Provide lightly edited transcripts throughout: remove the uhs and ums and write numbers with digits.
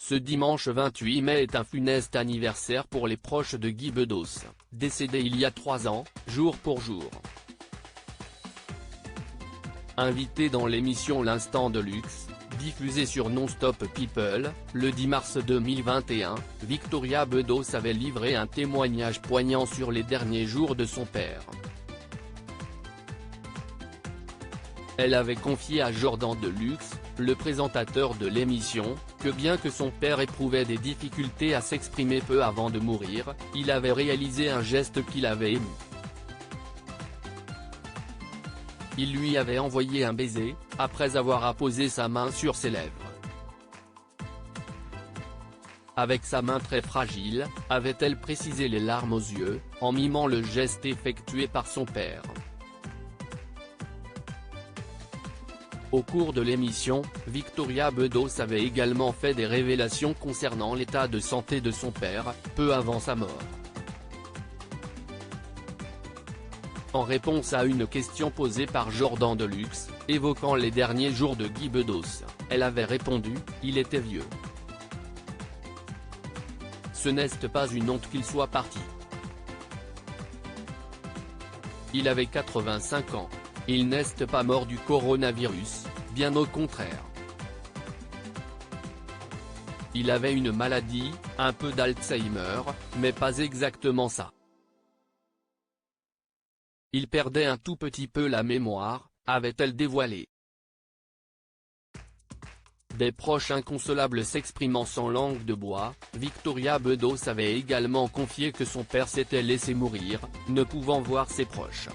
Ce dimanche 28 mai est un funeste anniversaire pour les proches de Guy Bedos, décédé il y a 3 ans, jour pour jour. Invité dans l'émission L'Instant de Luxe, diffusée sur Non-Stop People, le 10 mars 2021, Victoria Bedos avait livré un témoignage poignant sur les derniers jours de son père. Elle avait confié à Jordan Deluxe, le présentateur de l'émission, que bien que son père éprouvait des difficultés à s'exprimer peu avant de mourir, il avait réalisé un geste qui l'avait ému. Il lui avait envoyé un baiser, après avoir apposé sa main sur ses lèvres. Avec sa main très fragile, avait-elle précisé les larmes aux yeux, en mimant le geste effectué par son père. Au cours de l'émission, Victoria Bedos avait également fait des révélations concernant l'état de santé de son père, peu avant sa mort. En réponse à une question posée par Jordan Deluxe, évoquant les derniers jours de Guy Bedos, elle avait répondu « Il était vieux. Ce n'est pas une honte qu'il soit parti. Il avait 85 ans. Il n'est pas mort du coronavirus, bien au contraire. Il avait une maladie, un peu d'Alzheimer, mais pas exactement ça. Il perdait un tout petit peu la mémoire, avait-elle dévoilé. Des proches inconsolables s'exprimant sans langue de bois, Victoria Bedos avait également confié que son père s'était laissé mourir, ne pouvant voir ses proches.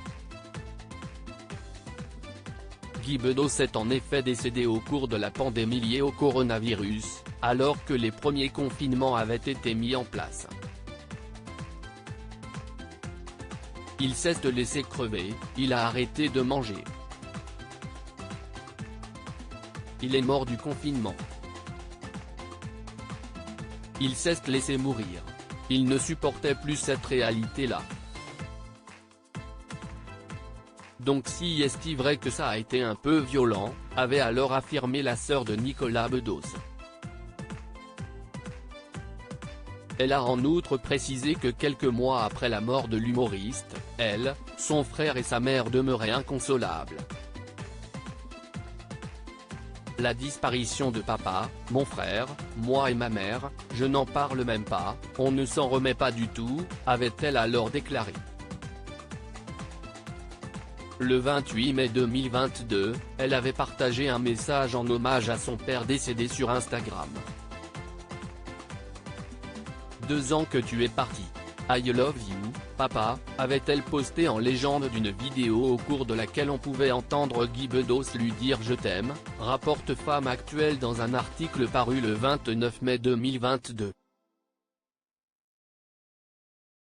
Guy Bedos est en effet décédé au cours de la pandémie liée au coronavirus, alors que les premiers confinements avaient été mis en place. Il cesse de laisser crever, il a arrêté de manger. Il est mort du confinement. Il cesse de laisser mourir. Il ne supportait plus cette réalité-là. Donc si est-il vrai que ça a été un peu violent, avait alors affirmé la sœur de Nicolas Bedos. Elle a en outre précisé que quelques mois après la mort de l'humoriste, elle, son frère et sa mère demeuraient inconsolables. La disparition de papa, mon frère, moi et ma mère, je n'en parle même pas, on ne s'en remet pas du tout, avait-elle alors déclaré. Le 28 mai 2022, elle avait partagé un message en hommage à son père décédé sur Instagram. 2 ans que tu es parti. I love you, papa, avait-elle posté en légende d'une vidéo au cours de laquelle on pouvait entendre Guy Bedos lui dire « Je t'aime », rapporte Femme Actuelle dans un article paru le 29 mai 2022.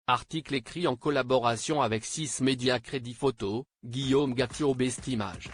Article écrit en collaboration avec 6 médias Crédit Photo, Guillaume Gatio Bestimage.